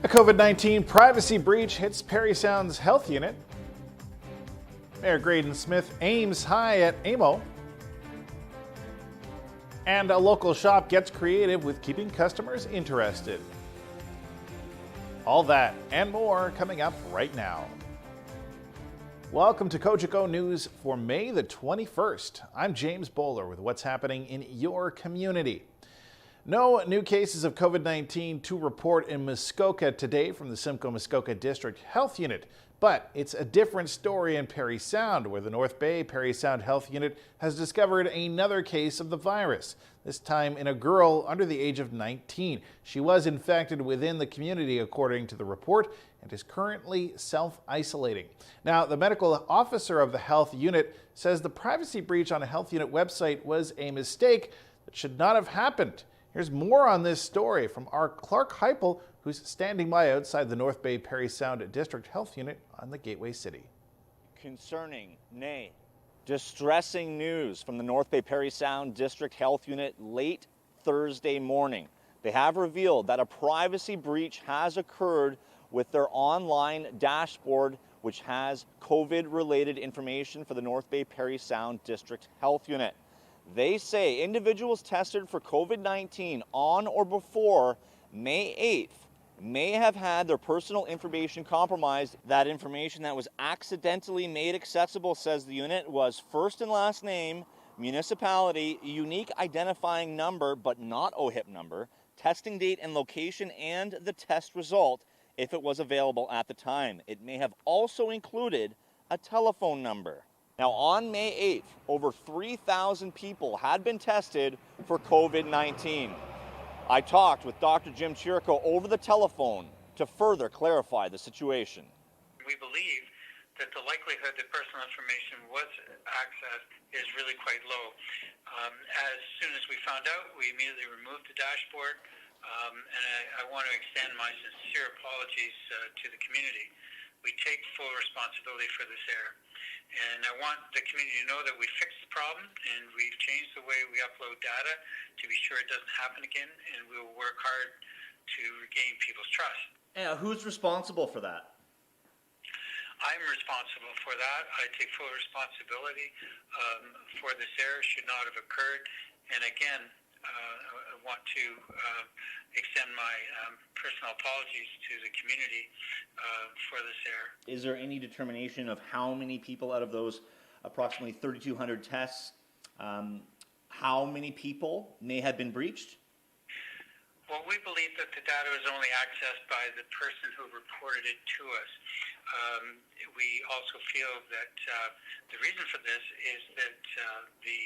A COVID-19 privacy breach hits Parry Sound's health unit. Mayor Graydon Smith aims high at AMO. And a local shop gets creative with keeping customers interested. All that and more coming up right now. Welcome to Cogeco News for May the 21st. I'm James Bowler with what's happening in your community. No new cases of COVID-19 to report in Muskoka today from the Simcoe Muskoka District Health Unit. But it's a different story in Parry Sound, where the North Bay Parry Sound Health Unit has discovered another case of the virus, this time in a girl under the age of 19. She was infected within the community, according to the report, and is currently self-isolating. Now, the medical officer of the health unit says the privacy breach on a health unit website was a mistake that should not have happened. Here's more on this story from our Clark Heipel, who's standing by outside the North Bay Parry Sound District Health Unit on the Gateway City. Concerning, nay, distressing news from the North Bay Parry Sound District Health Unit late Thursday morning. They have revealed that a privacy breach has occurred with their online dashboard, which has COVID-related information for the North Bay Parry Sound District Health Unit. They say individuals tested for COVID-19 on or before May 8th may have had their personal information compromised. That information that was accidentally made accessible, says the unit, was first and last name, municipality, unique identifying number but not OHIP number, testing date and location, and the test result if it was available at the time. It may have also included a telephone number. Now, on May 8th, over 3,000 people had been tested for COVID-19. I talked with Dr. Jim Chirico over the telephone to further clarify the situation. We believe that the likelihood that personal information was accessed is really quite low. As soon as we found out, we immediately removed the dashboard, and I want to extend my sincere apologies to the community. We take full responsibility for this error. And I want the community to know that we fixed the problem and we've changed the way we upload data to be sure it doesn't happen again, and we will work hard to regain people's trust. Yeah, who's responsible for that? I'm responsible for that. I take full responsibility for this error. Should not have occurred. And again, I want to extend my personal apologies to the community for this error. Is there any determination of how many people out of those approximately 3,200 tests, how many people may have been breached? Well, we believe that the data was only accessed by the person who reported it to us. We also feel that the reason for this is that the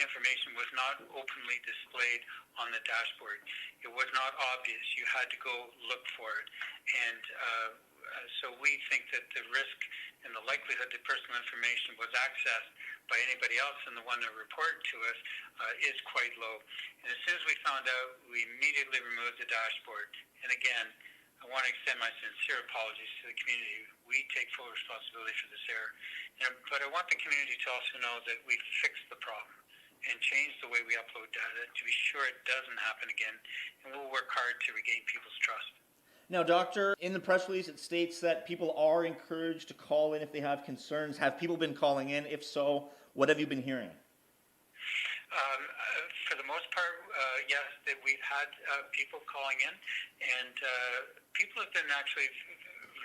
information was not openly displayed on the dashboard. It was not obvious. You had to go look for it. And so we think that the risk and the likelihood that personal information was accessed by anybody else than the one that reported to us is quite low. And as soon as we found out, we immediately removed the dashboard. And again, I want to extend my sincere apologies to the community. We take full responsibility for this error. But I want the community to also know that we fixed the problem and changed the way we upload data to be sure it doesn't happen again. And we'll work hard to regain people's trust. Now, Doctor, in the press release it states that people are encouraged to call in if they have concerns. Have people been calling in? If so, what have you been hearing? For the most part, yes, that we've had people calling in, and people have been actually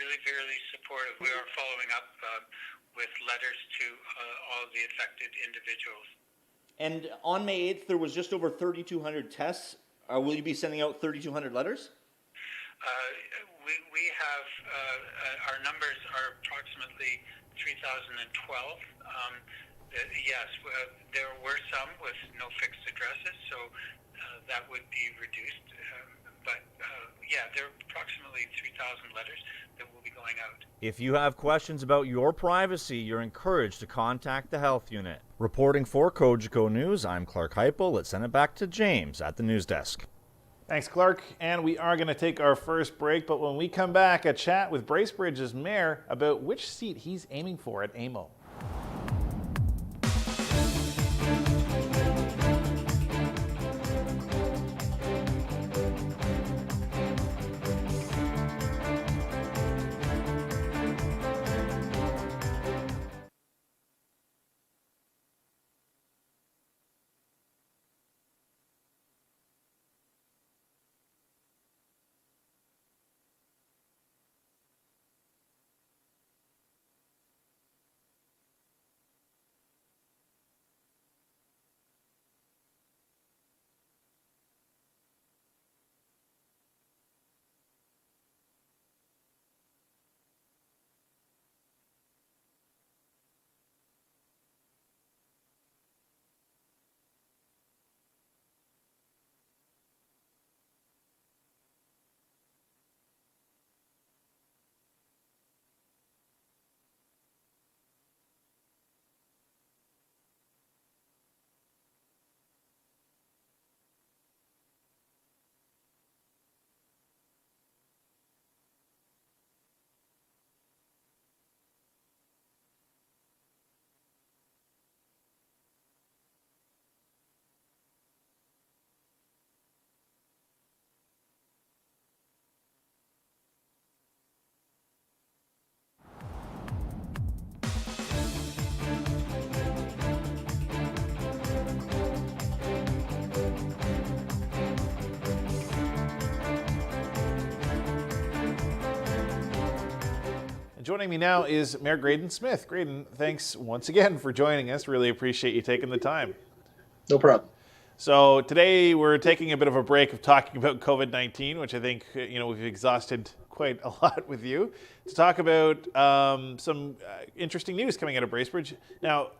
really, really supportive. We are following up with letters to all of the affected individuals. And on May 8th, there was just over 3,200 tests. Will you be sending out 3,200 letters? We have, our numbers are approximately 3,012. Yes, there were some with no fixed addresses, so that would be reduced. But yeah, there are approximately 3,000 letters that will be going out. If you have questions about your privacy, you're encouraged to contact the health unit. Reporting for Cogeco News, I'm Clark Heipel. Let's send it back to James at the news desk. Thanks, Clark. And we are going to take our first break, but when we come back, a chat with Bracebridge's mayor about which seat he's aiming for at AMO. joining me now is Mayor Graydon Smith. Graydon, thanks once again for joining us. Really appreciate you taking the time. No problem. So today we're taking a bit of a break of talking about COVID-19, which I think we've exhausted quite a lot with you, to talk about some interesting news coming out of Bracebridge. Now,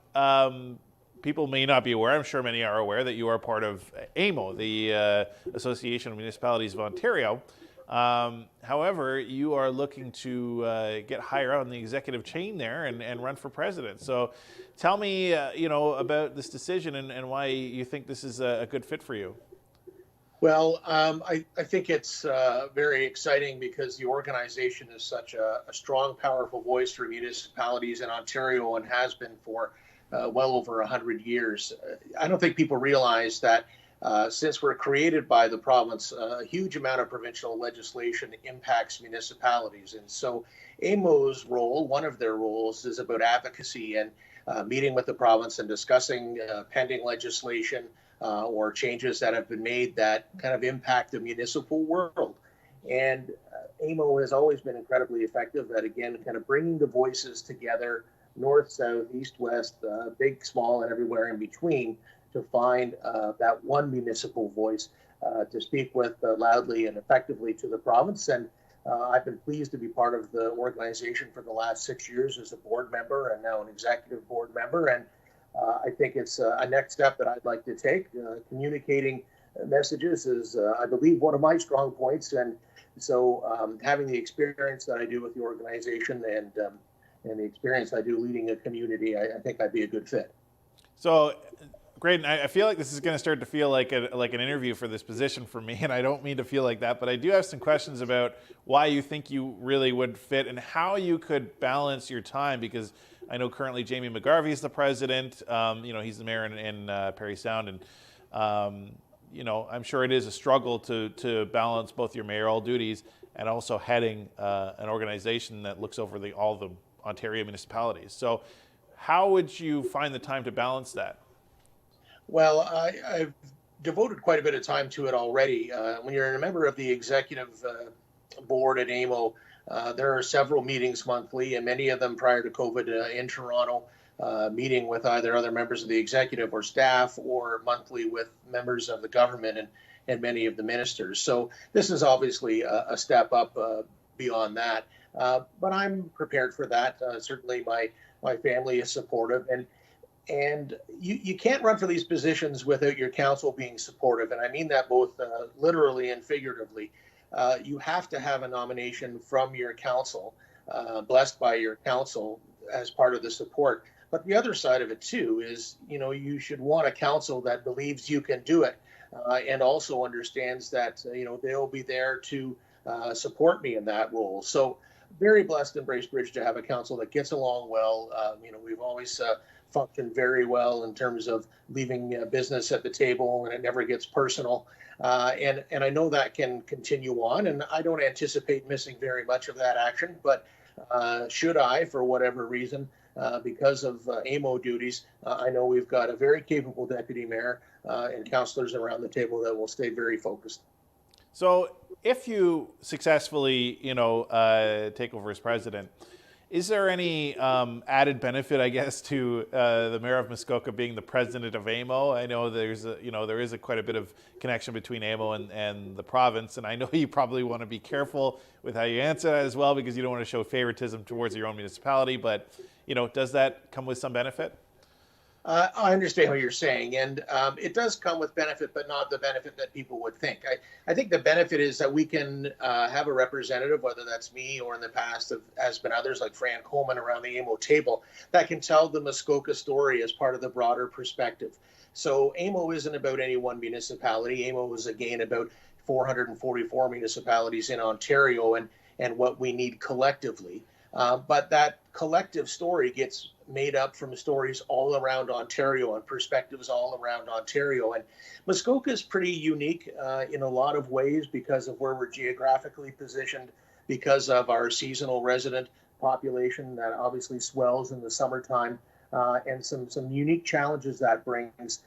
people may not be aware, I'm sure many are aware, that you are part of AMO, the Association of Municipalities of Ontario. However, you are looking to get higher on the executive chain there and run for president. So tell me, about this decision and why you think this is a good fit for you. Well, I think it's very exciting because the organization is such a strong, powerful voice for municipalities in Ontario and has been for well over 100 years. I don't think people realize that since we're created by the province, a huge amount of provincial legislation impacts municipalities. And so AMO's role, one of their roles, is about advocacy and meeting with the province and discussing pending legislation or changes that have been made that kind of impact the municipal world. And AMO has always been incredibly effective at, again, kind of bringing the voices together, north, south, east, west, big, small, and everywhere in between, to find that one municipal voice to speak with loudly and effectively to the province. And I've been pleased to be part of the organization for the last 6 years as a board member and now an executive board member. And I think it's a next step that I'd like to take. Communicating messages is, I believe, one of my strong points. And so having the experience that I do with the organization and the experience I do leading a community, I think I'd be a good fit. So, Graydon, I feel like this is going to start to feel like an interview for this position for me, and I don't mean to feel like that, but I do have some questions about why you think you really would fit and how you could balance your time, because I know currently Jamie McGarvey is the president. He's the mayor in Parry Sound, and I'm sure it is a struggle to balance both your mayoral duties and also heading an organization that looks over all the Ontario municipalities. So how would you find the time to balance that? Well, I've devoted quite a bit of time to it already. When you're a member of the executive board at AMO, there are several meetings monthly, and many of them prior to COVID in Toronto, meeting with either other members of the executive or staff, or monthly with members of the government and many of the ministers. So this is obviously a step up beyond that. But I'm prepared for that. Certainly my family is supportive. And you can't run for these positions without your council being supportive. And I mean that both literally and figuratively. You have to have a nomination from your council, blessed by your council as part of the support. But the other side of it, too, is, you should want a council that believes you can do it and also understands that, they'll be there to support me in that role. So very blessed in Bracebridge to have a council that gets along well. We've always functioned very well in terms of leaving business at the table, and it never gets personal. And I know that can continue on, and I don't anticipate missing very much of that action. But should I, for whatever reason, because of AMO duties, I know we've got a very capable deputy mayor and councillors around the table that will stay very focused. So if you successfully, take over as president, is there any added benefit, I guess, to the mayor of Muskoka being the president of AMO? I know there is quite a bit of connection between AMO and the province, and I know you probably want to be careful with how you answer that as well, because you don't want to show favoritism towards your own municipality. But does that come with some benefit? I understand what you're saying, and it does come with benefit, but not the benefit that people would think. I think the benefit is that we can have a representative, whether that's me or in the past has been others like Fran Coleman around the AMO table, that can tell the Muskoka story as part of the broader perspective. So AMO isn't about any one municipality. AMO is, again, about 444 municipalities in Ontario and what we need collectively. But that collective story gets made up from stories all around Ontario and perspectives all around Ontario. And Muskoka is pretty unique in a lot of ways because of where we're geographically positioned, because of our seasonal resident population that obviously swells in the summertime, and some unique challenges that brings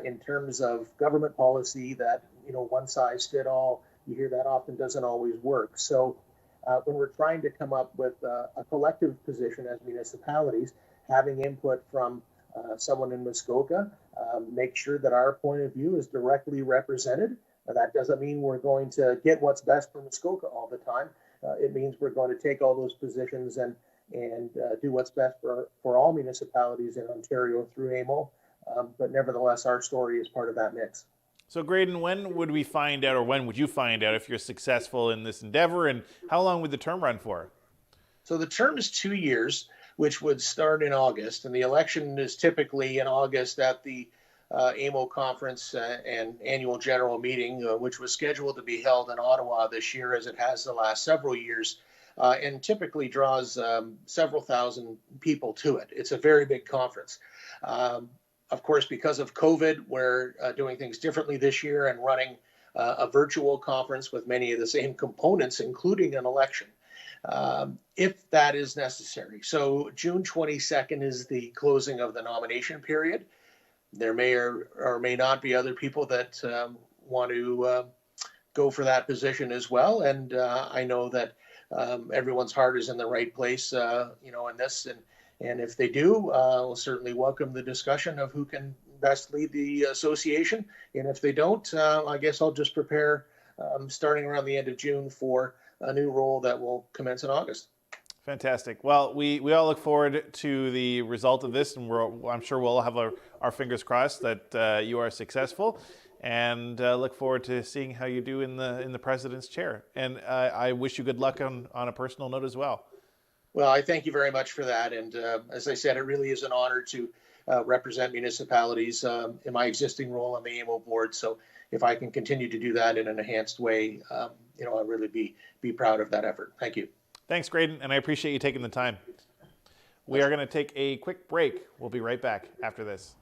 in terms of government policy that, one size fit all. You hear that often doesn't always work. So when we're trying to come up with a collective position as municipalities, having input from someone in Muskoka, make sure that our point of view is directly represented. That doesn't mean we're going to get what's best for Muskoka all the time. It means we're going to take all those positions and do what's best for all municipalities in Ontario through AMO. But nevertheless, our story is part of that mix. So, Graydon, when would we find out, or when would you find out if you're successful in this endeavor, and how long would the term run for? So the term is 2 years, which would start in August, and the election is typically in August at the AMO conference and annual general meeting, which was scheduled to be held in Ottawa this year, as it has the last several years, and typically draws several thousand people to it. It's a very big conference. Of course, because of COVID, we're doing things differently this year and running a virtual conference with many of the same components, including an election, if that is necessary. So June 22nd is the closing of the nomination period. There may or may not be other people that want to go for that position as well. And I know that everyone's heart is in the right place, in this. And if they do, we'll certainly welcome the discussion of who can best lead the association. And if they don't, I guess I'll just prepare starting around the end of June for a new role that will commence in August. Fantastic. Well, we all look forward to the result of this, and I'm sure we'll have our fingers crossed that you are successful, and look forward to seeing how you do in the president's chair. And I wish you good luck on a personal note as well. Well, I thank you very much for that. And as I said, it really is an honor to represent municipalities in my existing role on the AMO board. So if I can continue to do that in an enhanced way, I'll really be proud of that effort. Thank you. Thanks, Graydon, and I appreciate you taking the time. We are going to take a quick break. We'll be right back after this.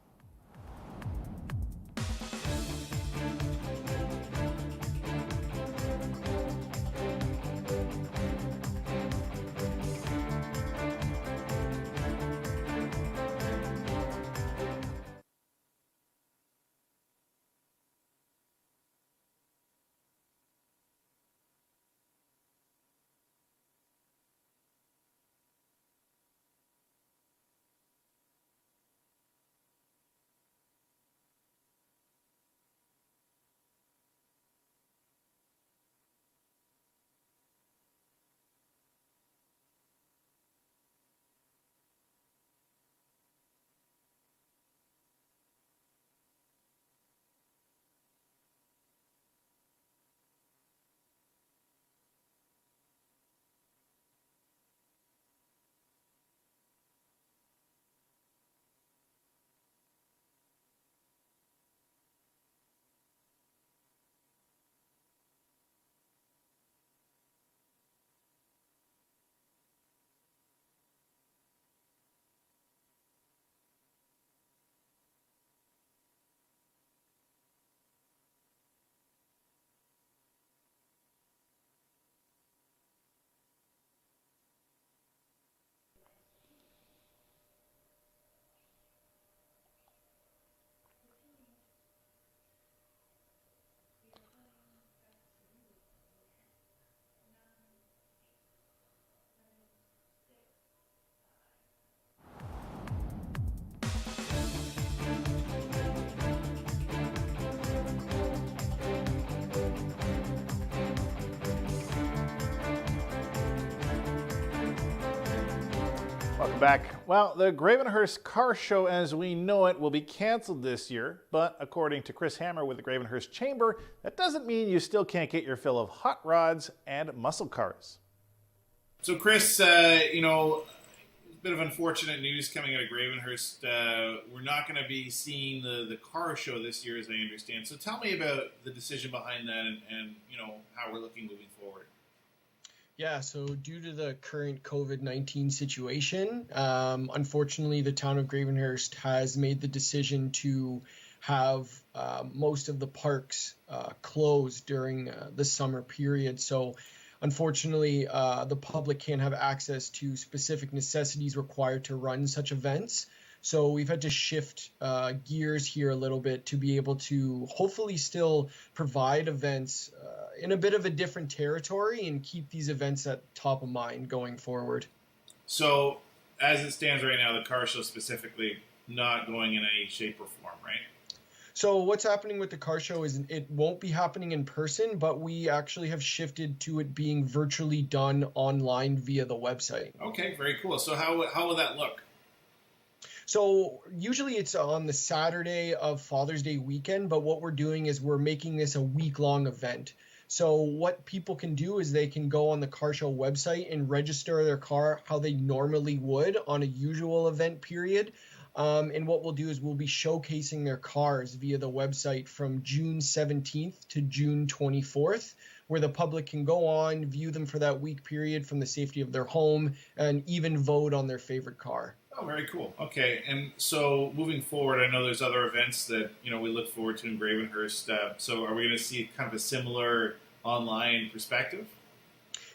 Welcome back. Well, the Gravenhurst Car Show as we know it will be canceled this year, but according to Chris Hammer with the Gravenhurst Chamber, that doesn't mean you still can't get your fill of hot rods and muscle cars. So Chris, a bit of unfortunate news coming out of Gravenhurst. We're not going to be seeing the car show this year, as I understand. So tell me about the decision behind that and how we're looking moving forward. Yeah, so due to the current COVID-19 situation, unfortunately, the town of Gravenhurst has made the decision to have most of the parks closed during the summer period. So unfortunately, the public can't have access to specific necessities required to run such events. So we've had to shift gears here a little bit to be able to hopefully still provide events in a bit of a different territory and keep these events at top of mind going forward. So, as it stands right now, the car show specifically not going in any shape or form, right? So what's happening with the car show is it won't be happening in person, but we actually have shifted to it being virtually done online via the website. Okay, very cool. So how will that look? So usually it's on the Saturday of Father's Day weekend, but what we're doing is we're making this a week-long event. So what people can do is they can go on the car show website and register their car how they normally would on a usual event period. And what we'll do is we'll be showcasing their cars via the website from June 17th to June 24th, where the public can go on, view them for that week period from the safety of their home, and even vote on their favorite car. Oh, very cool. Okay, and so moving forward, I know there's other events that we look forward to in Gravenhurst. So are we going to see kind of a similar online perspective?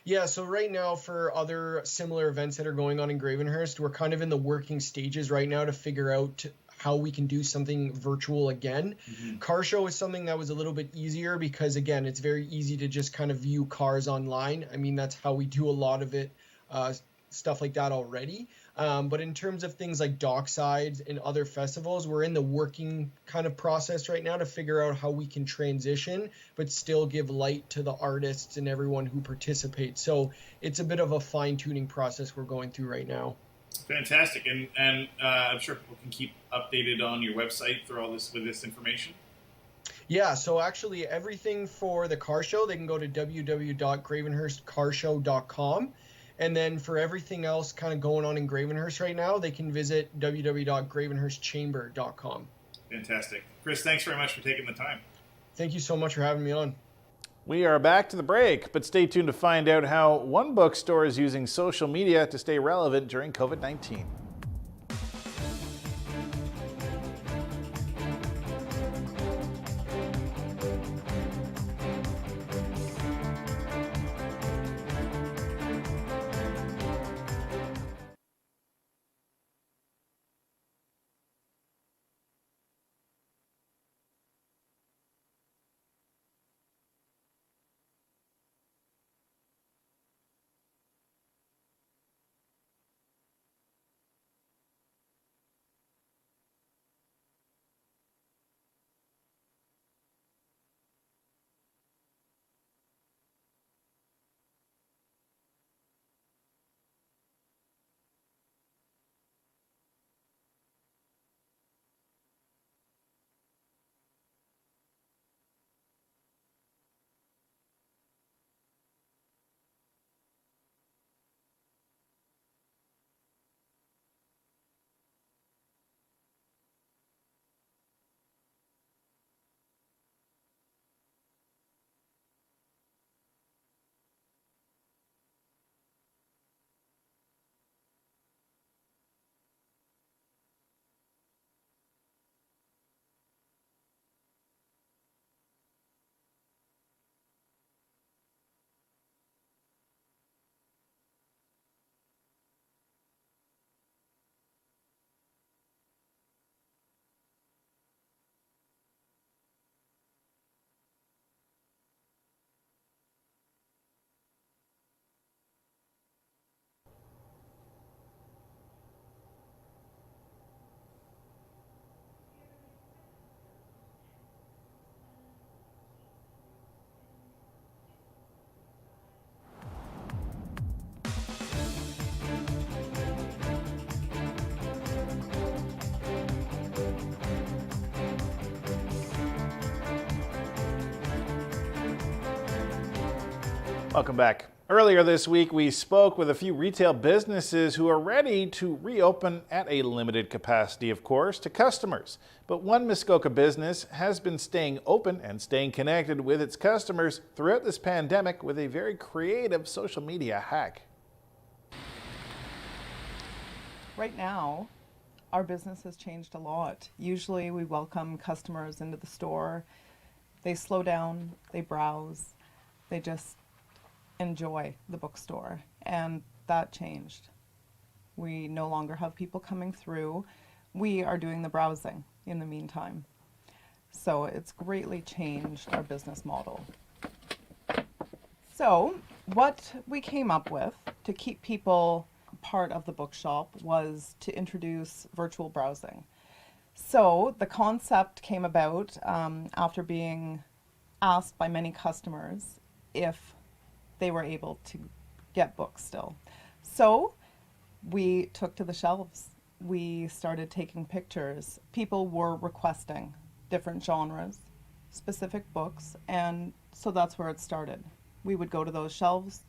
Yeah, so right now for other similar events that are going on in Gravenhurst, we're kind of in the working stages right now to figure out how we can do something virtual again. Mm-hmm. Car show is something that was a little bit easier because, again, it's very easy to just kind of view cars online. I mean, that's how we do a lot of it, stuff like that already. But in terms of things like Docksides and other festivals, we're in the working kind of process right now to figure out how we can transition, but still give light to the artists and everyone who participates. So it's a bit of a fine-tuning process we're going through right now. Fantastic. And I'm sure people can keep updated on your website through all this with this information. Yeah, so actually everything for the car show, they can go to www.gravenhurstcarshow.com. And then for everything else kind of going on in Gravenhurst right now, they can visit www.gravenhurstchamber.com. Fantastic. Chris, thanks very much for taking the time. Thank you so much for having me on. We are back to the break, but stay tuned to find out how one bookstore is using social media to stay relevant during COVID-19. Welcome back. Earlier this week, we spoke with a few retail businesses who are ready to reopen at a limited capacity, of course, to customers. But one Muskoka business has been staying open and staying connected with its customers throughout this pandemic with a very creative social media hack. Right now, our business has changed a lot. Usually we welcome customers into the store. They slow down, they browse, they just enjoy the bookstore, and that changed. We no longer have people coming through. We are doing the browsing in the meantime. So it's greatly changed our business model. So what we came up with to keep people part of the bookshop was to introduce virtual browsing. So the concept came about after being asked by many customers if they were able to get books still. So we took to the shelves. We started taking pictures. People were requesting different genres, specific books, and so that's where it started. We would go to those shelves,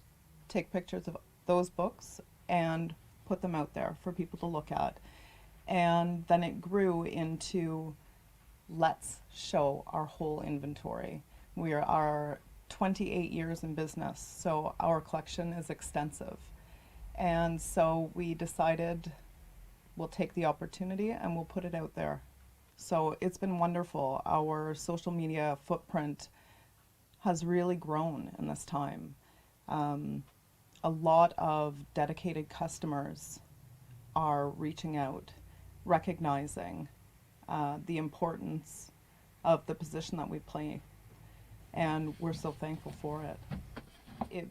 take pictures of those books, and put them out there for people to look at. And then it grew into, let's show our whole inventory. We are 28 years in business, so our collection is extensive. And so we decided we'll take the opportunity and we'll put it out there. So it's been wonderful. Our social media footprint has really grown in this time. A lot of dedicated customers are reaching out, recognizing the importance of the position that we play, and we're so thankful for it. It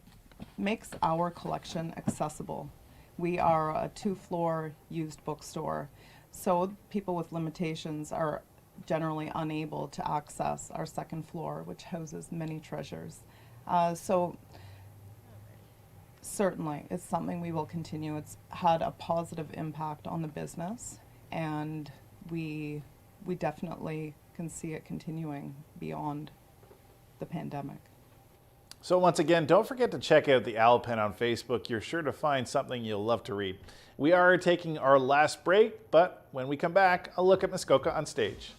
makes our collection accessible. We are a 2-floor used bookstore, so people with limitations are generally unable to access our 2nd floor, which houses many treasures. So certainly it's something we will continue. It's had a positive impact on the business, and we definitely can see it continuing beyond the pandemic. So once again, don't forget to check out the Owl Pen on Facebook. You're sure to find something you'll love to read. We are taking our last break, but when we come back, a look at Muskoka on stage.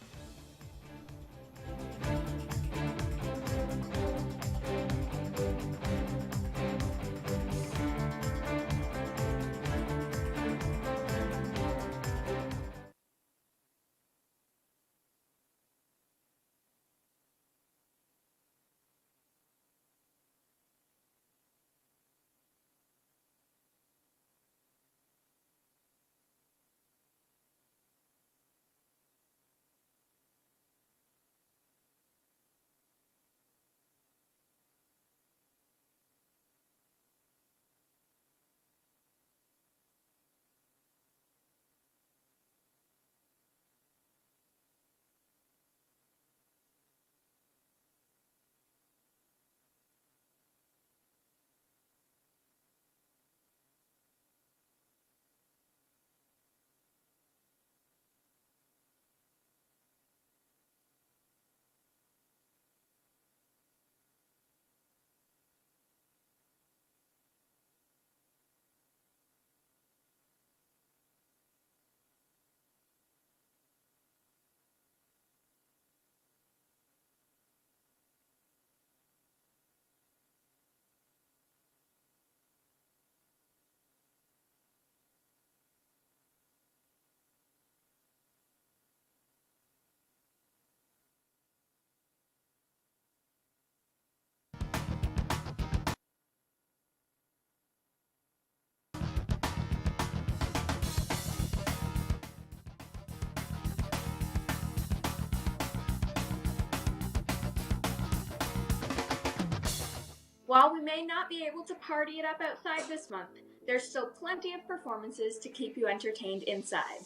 While we may not be able to party it up outside this month, there's still plenty of performances to keep you entertained inside.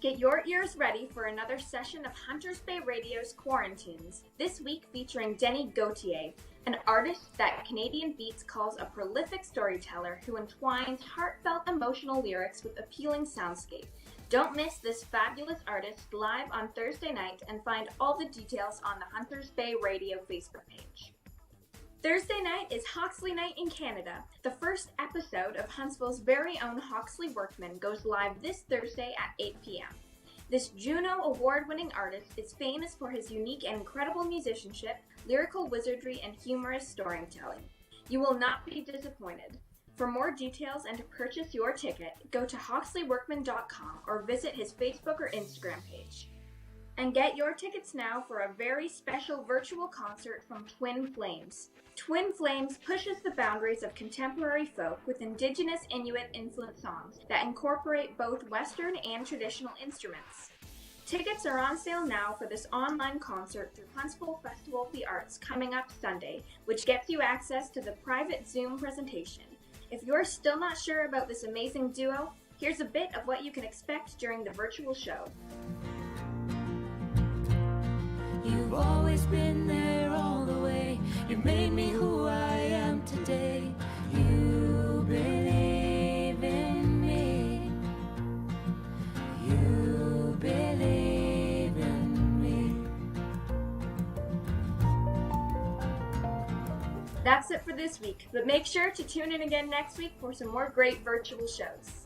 Get your ears ready for another session of Hunters Bay Radio's Quarantines, this week featuring Denny Gauthier, an artist that Canadian Beats calls a prolific storyteller who entwines heartfelt emotional lyrics with appealing soundscape. Don't miss this fabulous artist live on Thursday night and find all the details on the Hunters Bay Radio Facebook page. Thursday night is Hawksley Night in Canada. The first episode of Huntsville's very own Hawksley Workman goes live this Thursday at 8 p.m. This Juno award-winning artist is famous for his unique and incredible musicianship, lyrical wizardry, and humorous storytelling. You will not be disappointed. For more details and to purchase your ticket, go to hawksleyworkman.com or visit his Facebook or Instagram page. And get your tickets now for a very special virtual concert from Twin Flames. Twin Flames pushes the boundaries of contemporary folk with indigenous Inuit-influenced songs that incorporate both Western and traditional instruments. Tickets are on sale now for this online concert through Huntsville Festival of the Arts coming up Sunday, which gets you access to the private Zoom presentation. If you're still not sure about this amazing duo, here's a bit of what you can expect during the virtual show. You've always been there all the way. You've made me who I am today. You believe in me. You believe in me. That's it for this week, but make sure to tune in again next week for some more great virtual shows.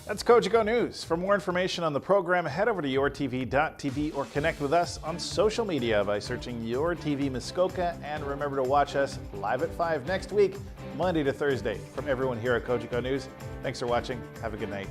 That's Cogeco News. For more information on the program, head over to yourtv.tv or connect with us on social media by searching Your TV Muskoka, and remember to watch us live at 5 next week, Monday to Thursday. From everyone here at Cogeco News, thanks for watching. Have a good night.